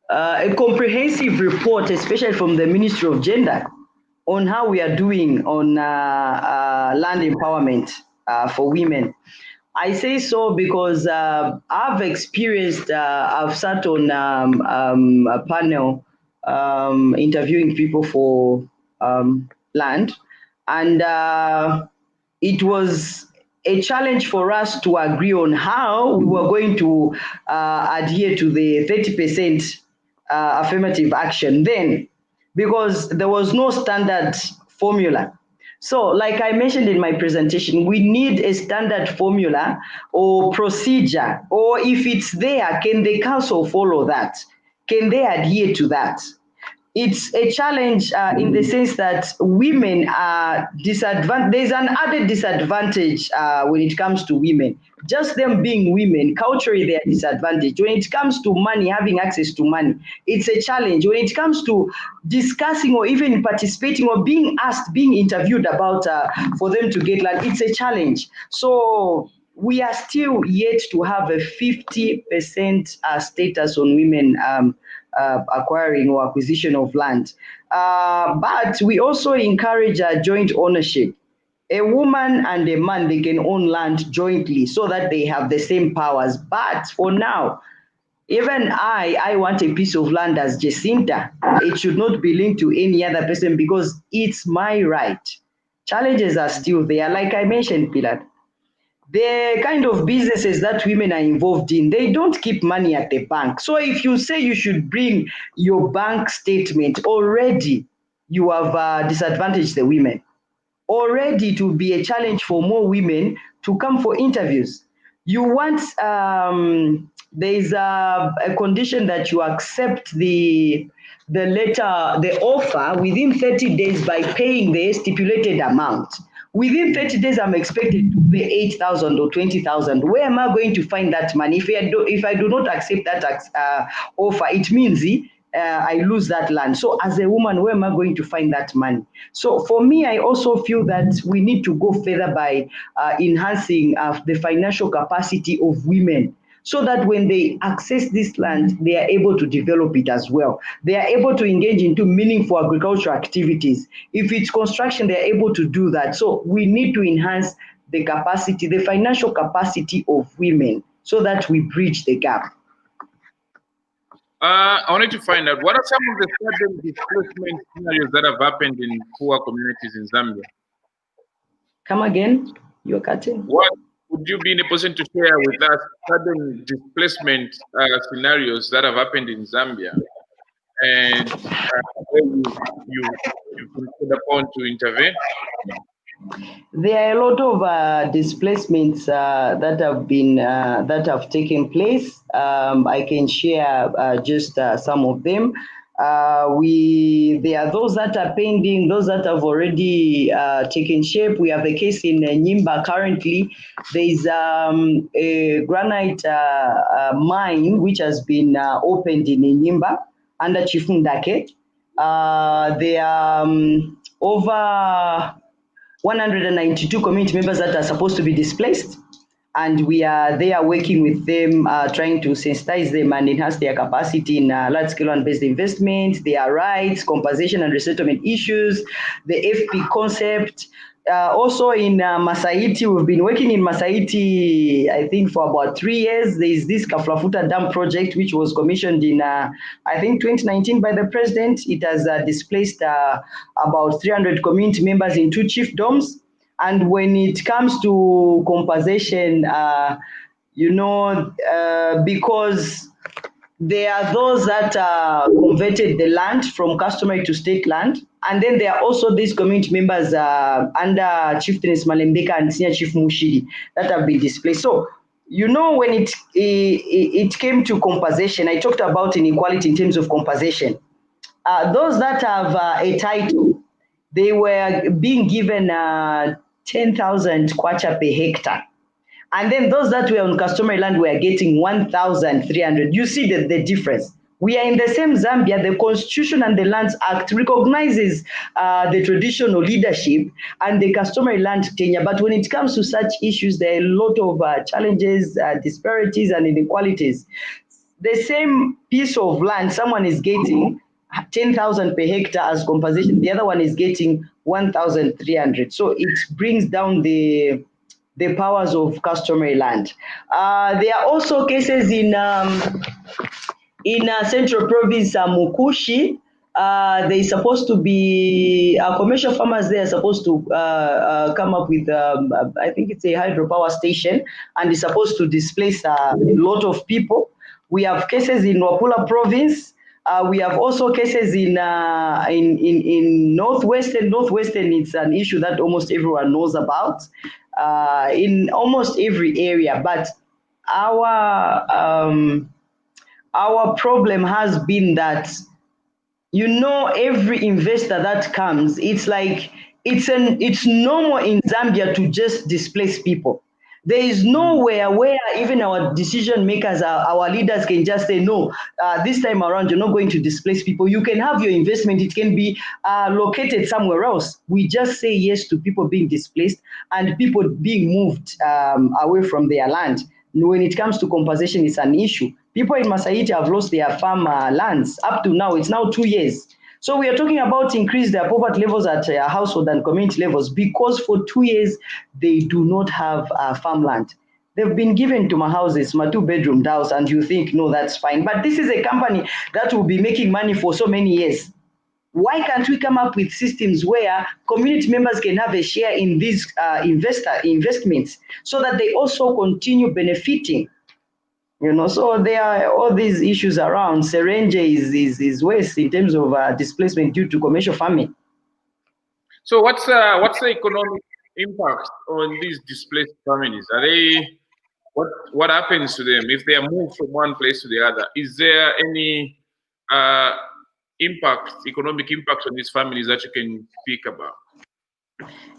a comprehensive report, especially from the Ministry of Gender, on how we are doing on land empowerment for women. I say so because I've experienced, I've sat on a panel interviewing people for land, and it was a challenge for us to agree on how we were going to adhere to the 30% affirmative action then, because there was no standard formula. So, like I mentioned in my presentation, we need a standard formula or procedure, or if it's there, can the council follow that? Can they adhere to that? it's a challenge in the sense that women are disadvantaged. There's an added disadvantage when it comes to women. Just them being women, culturally they are disadvantaged. When it comes to money, having access to money, it's a challenge. When it comes to discussing or even participating or being asked, being interviewed about for them to get land, it's a challenge. So we are still yet to have a 50% status on women acquiring or acquisition of land. But we also encourage joint ownership. A woman and a man, they can own land jointly so that they have the same powers. But for now, even I want a piece of land as Jacinta. It should not be linked to any other person because it's my right. Challenges are still there. Like I mentioned, Pilar, the kind of businesses that women are involved in, they don't keep money at the bank. So if you say you should bring your bank statement, already you have disadvantaged the women. Already to be a challenge for more women to come for interviews. You want, there's a condition that you accept the letter, the offer within 30 days by paying the stipulated amount. Within 30 days, I'm expected to pay 8,000 or 20,000. Where am I going to find that money? If I do not accept that offer, it means I lose that land. So as a woman, where am I going to find that money? So for me, I also feel that we need to go further by enhancing the financial capacity of women, so that when they access this land, they are able to develop it as well. They are able to engage into meaningful agricultural activities. If it's construction, they are able to do that. So we need to enhance the capacity, the financial capacity of women, so that we bridge the gap. I wanted to find out, what are some of the sudden displacement scenarios that have happened in poor communities in Zambia? Come again? You're cutting. What would you be in a position to share with us sudden displacement scenarios that have happened in Zambia, and where you've been called upon to intervene? There are a lot of displacements that have taken place. I can share just some of them. There are those that are pending, those that have already taken shape. We have a case in Nyimba currently. There is a granite mine which has been opened in Nyimba under Chief Ndake. There are over 192 community members that are supposed to be displaced, and we are there working with them, trying to sensitize them and enhance their capacity in large-scale land-based investment, their rights, compensation and resettlement issues, the FP concept. Also in Masaiti, we've been working in Masaiti, I think, for about 3 years. There is this Kaflafuta Dam project, which was commissioned in, I think, 2019 by the president. It has displaced about 300 community members in 2 chiefdoms. And when it comes to compensation, because there are those that converted the land from customary to state land. And then there are also these community members under Chieftainess Malembeka and Senior Chief Mushidi that have been displaced. So, when it came to compensation, I talked about inequality in terms of compensation. Those that have a title, they were being given 10,000 kwacha per hectare. And then those that were on customary land were getting 1,300. You see the difference. We are in the same Zambia. The Constitution and the Lands Act recognizes the traditional leadership and the customary land tenure. But when it comes to such issues, there are a lot of challenges, disparities, and inequalities. The same piece of land, someone is getting 10,000 per hectare as compensation. The other one is getting 1,300. So it brings down the powers of customary land. There are also cases in Central Province, Mukushi. They supposed to be commercial farmers. They are supposed to come up with, I think it's a hydropower station, and it's supposed to displace a lot of people. We have cases in Wapula Province. We have also cases in Northwestern. Northwestern, it's an issue that almost everyone knows about in almost every area. But our problem has been that you know, every investor that comes, it's like it's normal in Zambia to just displace people. There is nowhere where even our decision makers, our leaders can just say, no, this time around, you're not going to displace people. You can have your investment, it can be located somewhere else. We just say yes to people being displaced and people being moved away from their land. When it comes to compensation, it's an issue. People in Masaiti have lost their farm lands up to now. It's now 2 years. So we are talking about increase their poverty levels at household and community levels because for 2 years they do not have farmland. They've been given to my houses, my 2-bedroom house, and you think, no, that's fine. But this is a company that will be making money for so many years. Why can't we come up with systems where community members can have a share in these investments so that they also continue benefiting? You know, so there are all these issues around. Serenge is worse in terms of displacement due to commercial farming. So what's the economic impact on these displaced families? Are they what happens to them if they are moved from one place to the other? Is there any economic impact on these families that you can speak about?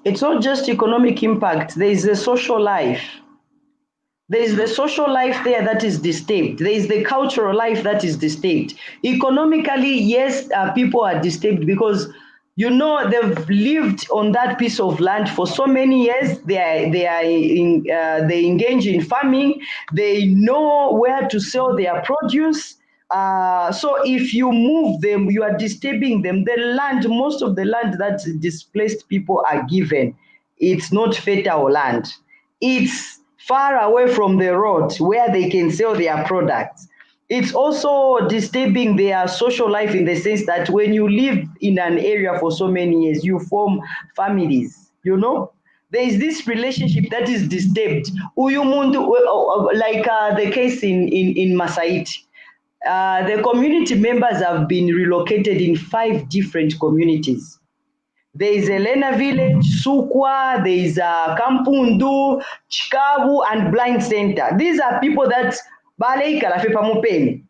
It's not just economic impact. There is a social life. There is the social life there that is disturbed. There is the cultural life that is disturbed. Economically, yes, people are disturbed because, you know, they've lived on that piece of land for so many years. They engage in farming. They know where to sell their produce. So if you move them, you are disturbing them. The land, most of the land that displaced people are given, it's not fertile land. It's far away from the road where they can sell their products. It's also disturbing their social life in the sense that when you live in an area for so many years, you form families, you know? There is this relationship that is disturbed. Like the case in Masaiti. The community members have been relocated in 5 different communities. There is Elena Village, Sukwa, there is Kampundu, Chikavu, and Blind Center. These are people that Baleika Mupeni.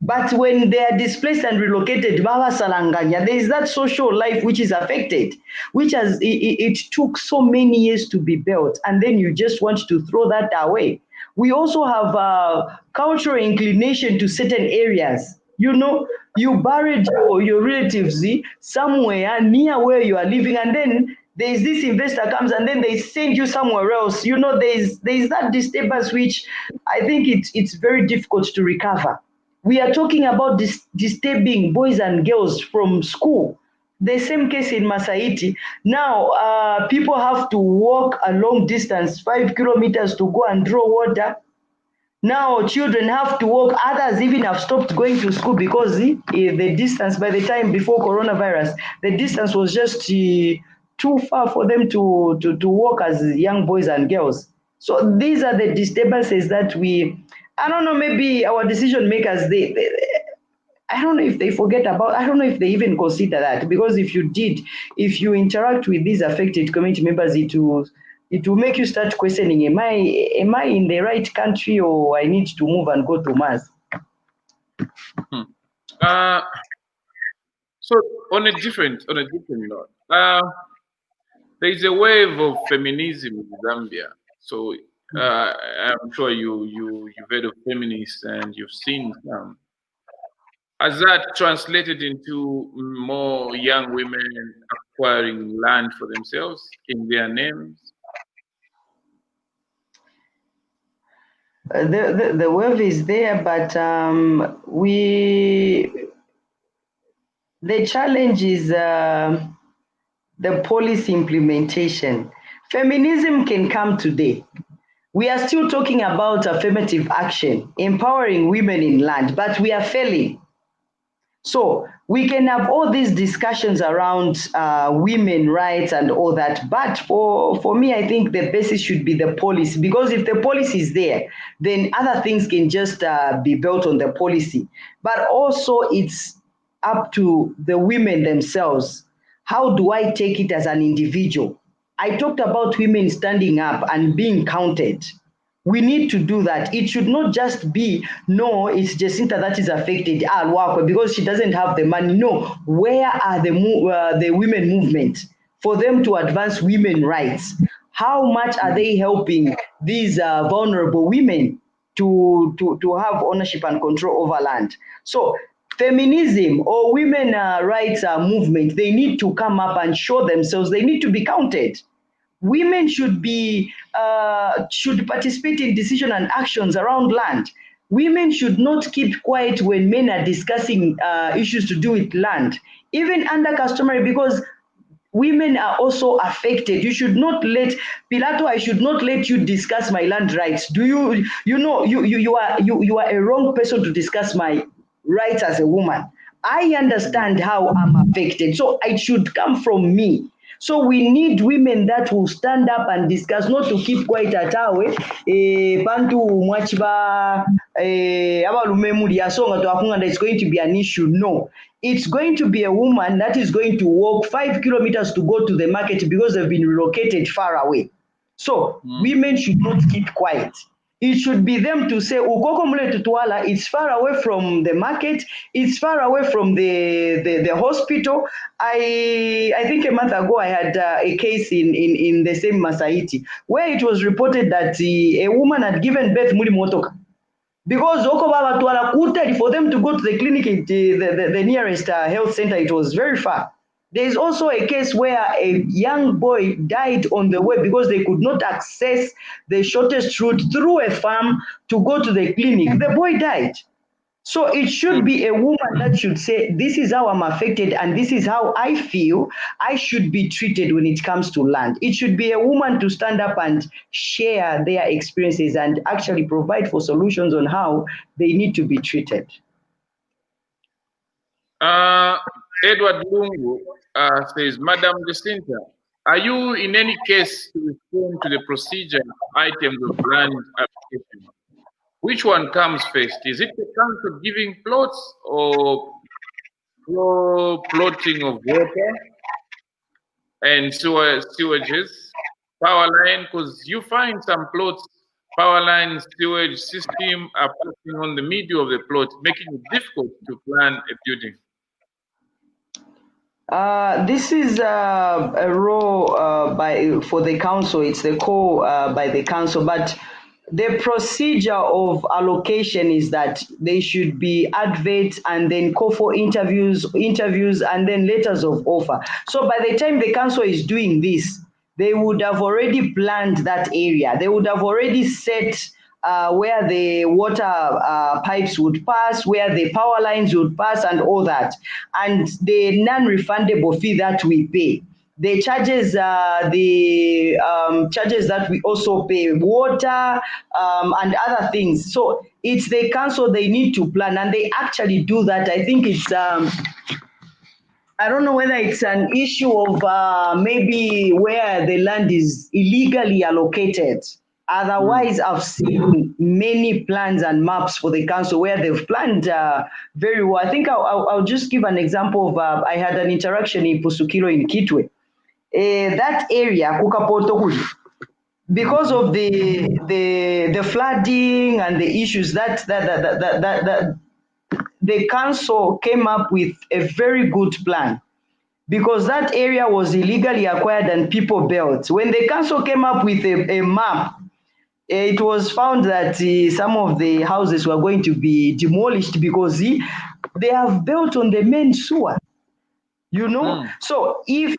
But when they are displaced and relocated, Baba Salanganya, there is that social life which is affected, which it took so many years to be built, and then you just want to throw that away. We also have cultural inclination to certain areas. You know, you buried your relatives somewhere near where you are living, and then there is this investor comes and then they send you somewhere else. You know, there is that disturbance which I think it's very difficult to recover. We are talking about disturbing boys and girls from school. The same case in Masaiti. Now, people have to walk a long distance, 5 kilometers to go and draw water. Now, children have to walk. Others even have stopped going to school because the distance, by the time before coronavirus, the distance was just too far for them to walk as young boys and girls. So these are the disturbances that I don't know, maybe our decision makers, I don't know if they forget about, I don't know if they even consider that, because if you interact with these affected community members, it will make you start questioning, am I in the right country, or I need to move and go to Mars? So on a different note, there is a wave of feminism in Zambia. So I'm sure you've heard of feminists and you've seen some. Has that translated into more young women acquiring land for themselves in their names? The wave is there, but the challenge is the policy implementation. Feminism can come today. We are still talking about affirmative action, empowering women in land, but we are failing. So we can have all these discussions around women rights and all that, but for me, I think the basis should be the policy, because if the policy is there, then other things can just be built on the policy. But also it's up to the women themselves. How do I take it as an individual? I talked about women standing up and being counted. We need to do that. It should not just be, no, it's Jacinta that is affected, because she doesn't have the money. No, where are the women movement for them to advance women rights? How much are they helping these vulnerable women to have ownership and control over land? So feminism or women rights movement, they need to come up and show themselves. They need to be counted. Women should participate in decision and actions around land. Women should not keep quiet when men are discussing issues to do with land, even under customary, because women are also affected. You should not let Pilato, I should not let you discuss my land rights. Do you are a wrong person to discuss my rights as a woman. I understand how I'm affected, so it should come from me. So we need women that will stand up and discuss, not to keep quiet at our bantu mwachiba abalume muli yasonga twakunga that it's going to be an issue. No, it's going to be a woman that is going to walk 5 kilometers to go to the market because they've been relocated far away. So women should not keep quiet. It should be them to say, Ukoko mule tutwala, it's far away from the market, it's far away from the hospital. I think a month ago I had a case in the same Masaiti where it was reported that a woman had given birth muli motoka. Because for them to go to the clinic, the nearest health center, it was very far. There is also a case where a young boy died on the way because they could not access the shortest route through a farm to go to the clinic. The boy died. So it should be a woman that should say, this is how I'm affected and this is how I feel I should be treated when it comes to land. It should be a woman to stand up and share their experiences and actually provide for solutions on how they need to be treated. Edward Lungu says, Madam Jacinta, are you in any case to respond to the procedure items of land application? Which one comes first? Is it the council giving plots or plotting of water and sewages, power line? Because you find some plots, power line, sewage system are passing on the middle of the plot, making it difficult to plan a building. This is a role for the council. It's the call by the council, but the procedure of allocation is that they should be adverts and then call for interviews, and then letters of offer. So by the time the council is doing this, they would have already planned that area. They would have already set where the water pipes would pass, where the power lines would pass, and all that. And the non-refundable fee that we pay. The charges, charges that we also pay, water and other things. So it's the council, they need to plan, and they actually do that. I think it's, I don't know whether it's an issue of maybe where the land is illegally allocated. Otherwise, I've seen many plans and maps for the council where they've planned very well. I think I'll just give an example of, I had an interaction in Pusukilo in Kitwe. That area, Kukapoto, because of the flooding and the issues that the council came up with a very good plan, because that area was illegally acquired and people built. When the council came up with a map, it was found that some of the houses were going to be demolished because they have built on the main sewer, you know. So if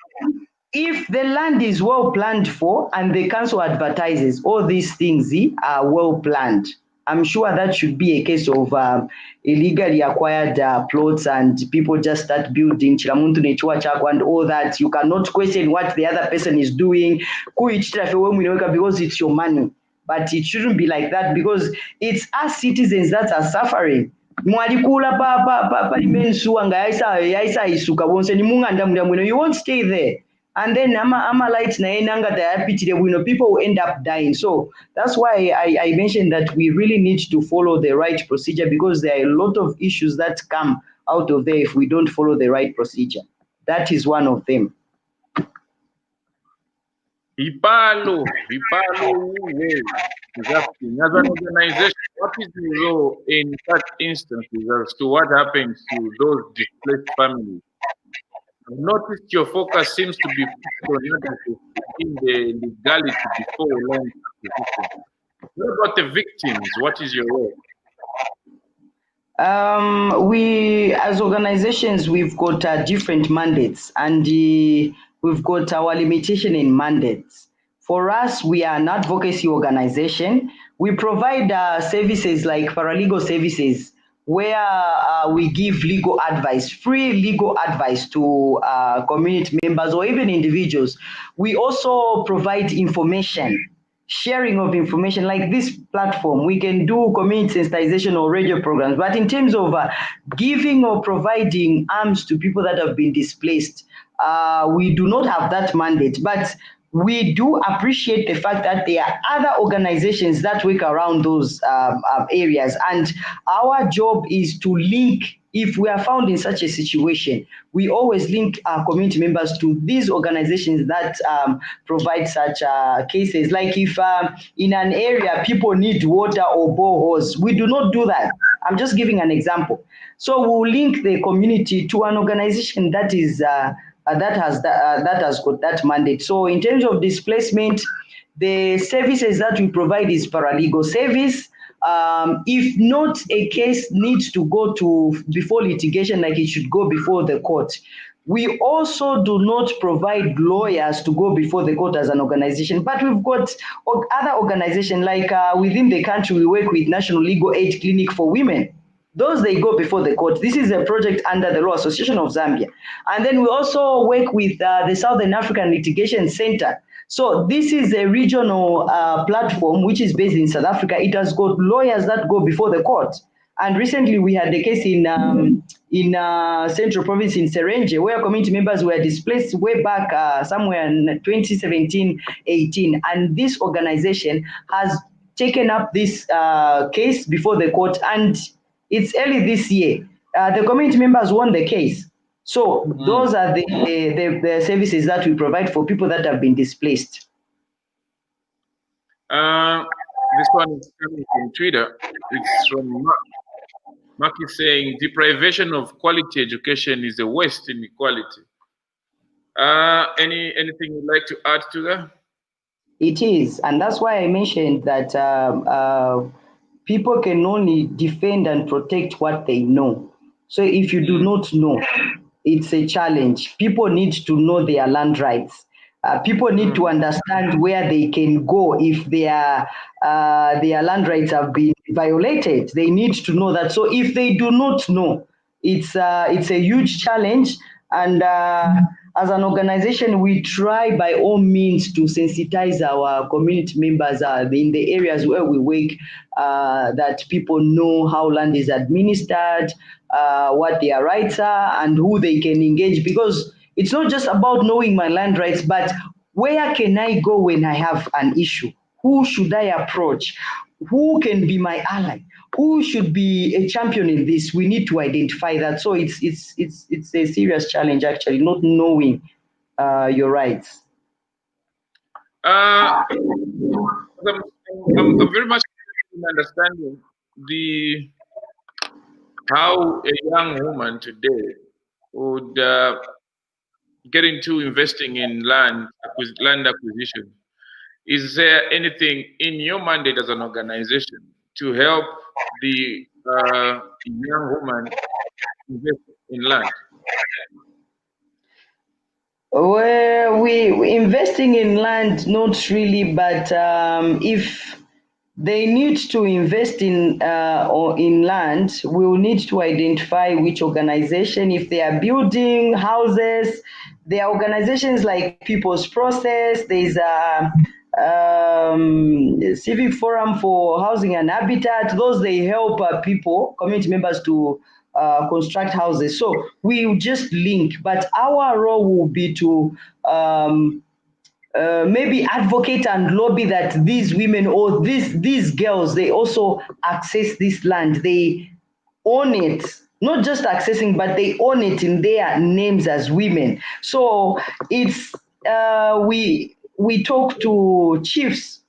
the land is well planned for and the council advertises, all these things are well planned, I'm sure that should be a case of illegally acquired plots and people just start building and all that. You cannot question what the other person is doing because it's your money. But it shouldn't be like that, because it's us citizens that are suffering. You won't stay there. And then people will end up dying. So that's why I mentioned that we really need to follow the right procedure, because there are a lot of issues that come out of there if we don't follow the right procedure. That is one of them. Ipalo way is asking, as an organization, what is the role in such instances as to what happens to those displaced families? I've noticed your focus seems to be fixed on advocacy in the legality before land acquisition. What about the victims? What is your role? We, as organizations, we've got different mandates, and we've got our limitation in mandates. For us, we are an advocacy organization. We provide services like paralegal services, where we give legal advice, free legal advice to community members or even individuals. We also provide information, sharing of information. Like this platform, we can do community sensitization or radio programs, but in terms of giving or providing arms to people that have been displaced, we do not have that mandate. But we do appreciate the fact that there are other organizations that work around those areas, and our job is to link. If we are found in such a situation, we always link our community members to these organizations that provide such cases. Like if in an area people need water or boreholes, we do not do that. I'm just giving an example. So we'll link the community to an organization that is that has got that mandate. So in terms of displacement, the services that we provide is paralegal service. If not, a case needs to go to before litigation, like it should go before the court. We also do not provide lawyers to go before the court as an organization, but we've got other organizations like within the country. We work with National Legal Aid Clinic for Women. Those, they go before the court. This is a project under the Law Association of Zambia. And then we also work with the Southern African Litigation Center. So this is a regional platform which is based in South Africa. It has got lawyers that go before the court. And recently we had a case in Central Province in Serenje, where community members were displaced way back somewhere in 2017-18. And this organization has taken up this case before the court, and it's early this year. The community members won the case. So those are the services that we provide for people that have been displaced. This one is coming from Twitter. It's from Mark. Mark is saying deprivation of quality education is a waste in equality. Anything you'd like to add to that? It is, and that's why I mentioned that people can only defend and protect what they know. So if you do not know, it's a challenge. People need to know their land rights. People need to understand where they can go if their land rights have been violated. They need to know that. So if they do not know, it's a huge challenge. And as an organization, we try by all means to sensitize our community members in the areas where we work, that people know how land is administered, what their rights are, and who they can engage. Because it's not just about knowing my land rights, but where can I go when I have an issue? Who should I approach? Who can be my ally? Who should be a champion in this? We need to identify that. So it's a serious challenge, actually, not knowing your rights. I'm very much in understanding how a young woman today would get into investing in land acquisition. Is there anything in your mandate as an organization to help the young woman invest in land? Well, we investing in land, not really, but if they need to invest in land, we will need to identify which organization. If they are building houses, there are organizations like People's Process. There's a Civic Forum for Housing and Habitat. Those, they help people, community members, to construct houses. So we will just link, but our role will be to maybe advocate and lobby that these women or these girls, they also access this land. They own it, not just accessing, but they own it in their names as women. So it's we talk to chiefs.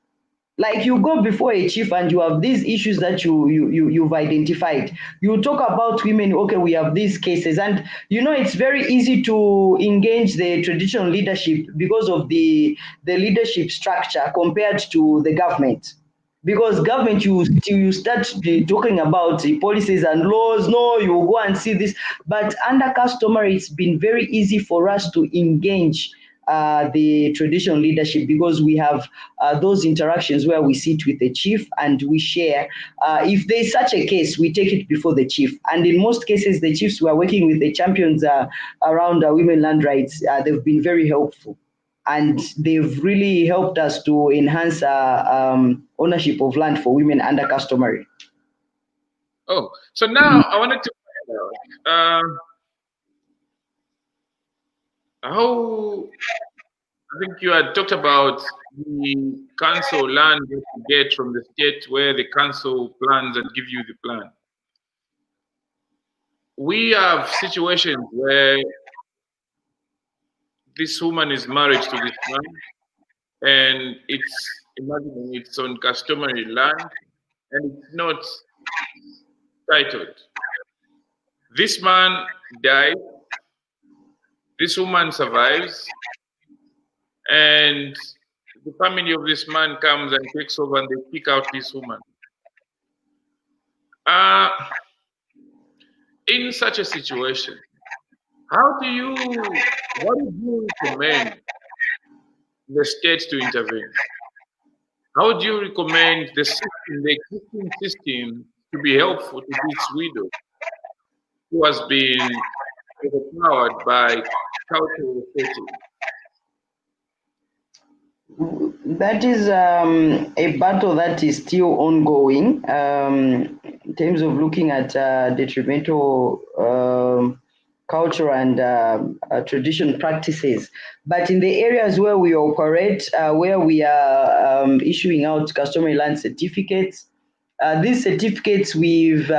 Like you go before a chief and you have these issues that you've identified. You talk about women, okay, we have these cases. And it's very easy to engage the traditional leadership because of the leadership structure compared to the government. Because government, you start talking about the policies and laws, no, you go and see this. But under customary, it's been very easy for us to engage the traditional leadership because we have those interactions where we sit with the chief and we share. If there's such a case, we take it before the chief. And in most cases, the chiefs who are working with the champions around women land rights, they've been very helpful. And they've really helped us to enhance ownership of land for women under customary. Oh, so now I wanted to find out how, I think you had talked about the council land that you get from the state where the council plans and give you the plan. We have situations where this woman is married to this man and imagining it's on customary land and it's not titled. This man died, this woman survives, and the family of this man comes and takes over and they kick out this woman. In such a situation, what would you recommend the state to intervene? How would you recommend the existing system to be helpful to this widow who has been overpowered by cultural settings? That is a battle that is still ongoing in terms of looking at detrimental culture and tradition practices. But in the areas where we operate, where we are issuing out customary land certificates, these certificates, we've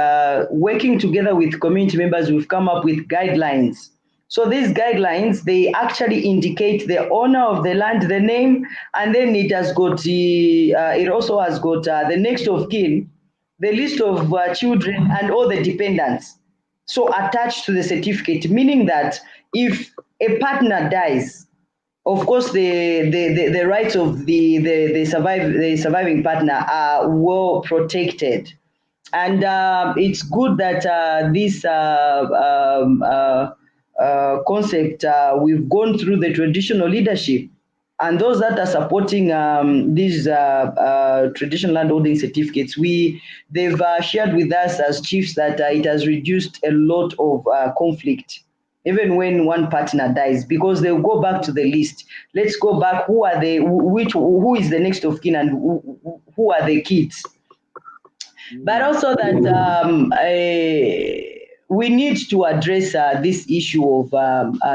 working together with community members, we've come up with guidelines. So these guidelines, they actually indicate the owner of the land, the name, and then it has got it also has got the next of kin, the list of children, and all the dependents. So attached to the certificate, meaning that if a partner dies, of course, the rights of the surviving partner are well protected, and it's good that this concept we've gone through the traditional leadership, and those that are supporting these traditional landholding certificates, they've shared with us as chiefs that it has reduced a lot of conflict even when one partner dies, because they'll go back to the list. Let's go back. Who is the next of kin, and who are the kids? But also that we need to address this issue of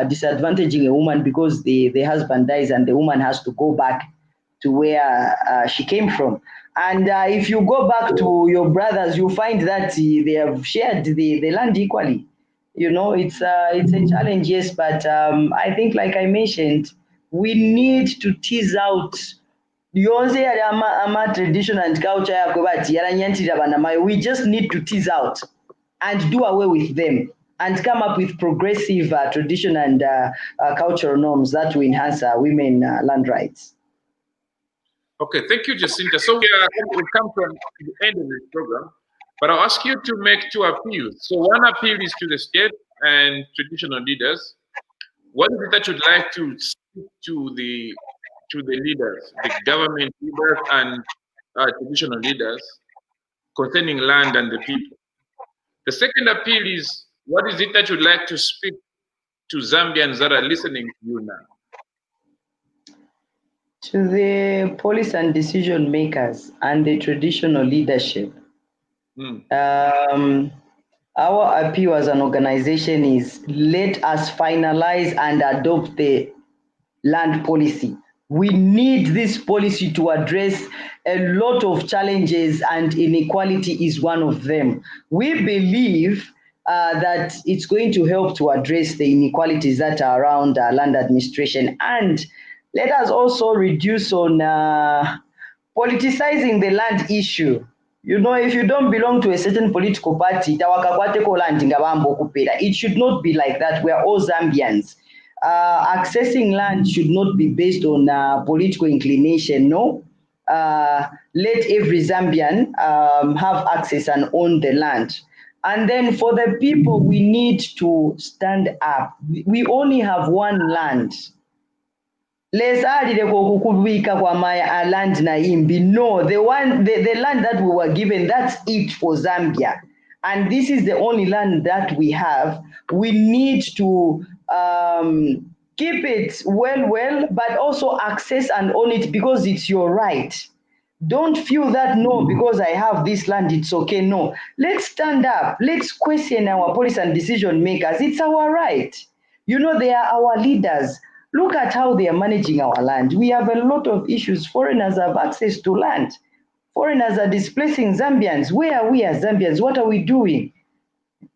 disadvantaging a woman because the husband dies and the woman has to go back to where she came from. And if you go back to your brothers, you find that they have shared the land equally. It's a challenge, yes, but I think, like I mentioned, we need to tease out tradition and culture. We just need to tease out and do away with them and come up with progressive tradition and cultural norms that will enhance women land rights. Okay, thank you, Jacinta. So we've come to the end of this program, but I'll ask you to make two appeals. So one appeal is to the state and traditional leaders. What is it that you'd like to speak to the leaders, the government leaders and traditional leaders concerning land and the people? The second appeal is, what is it that you'd like to speak to Zambians that are listening to you now? To the policy and decision makers and the traditional leadership, our appeal as an organization is, let us finalize and adopt the land policy. We need this policy to address a lot of challenges, and inequality is one of them. We believe that it's going to help to address the inequalities that are around land administration, and let us also reduce on politicizing the land issue. You know, if you don't belong to a certain political party, it should not be like that. We are all Zambians. Accessing land should not be based on political inclination, no. Let every Zambian have access and own the land. And then for the people, we need to stand up. We only have one land. Lesalile kokukubika kwa my land na imbi. No, the land that we were given, that's it for Zambia. And this is the only land that we have. We need to keep it well, but also access and own it because it's your right. Don't feel that, no, because I have this land, it's okay. No, let's stand up. Let's question our policy and decision makers. It's our right. You know, they are our leaders. Look at how they are managing our land. We have a lot of issues. Foreigners have access to land. Foreigners are displacing Zambians. Where are we as Zambians? What are we doing?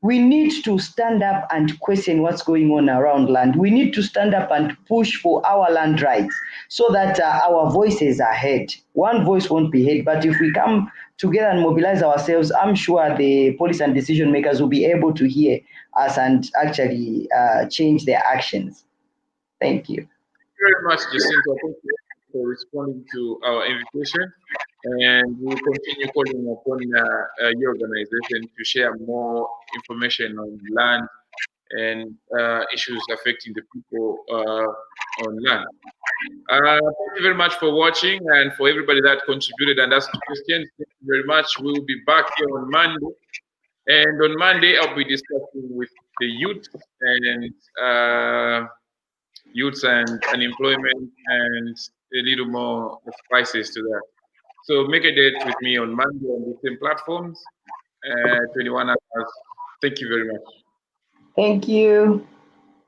We need to stand up and question what's going on around land. We need to stand up and push for our land rights so that our voices are heard. One voice won't be heard, but if we come together and mobilize ourselves, I'm sure the policy and decision makers will be able to hear us and actually change their actions. Thank you. Thank you very much, Jacinta. Thank you for responding to our invitation. And we'll continue calling upon your organization to share more information on land and issues affecting the people on land. Thank you very much for watching, and for everybody that contributed and asked questions. Thank you very much. We'll be back here on Monday. And on Monday, I'll be discussing with the youth and unemployment and a little more spices to that. So make a date with me on Monday on the same platforms, 21 hours. Thank you very much. Thank you.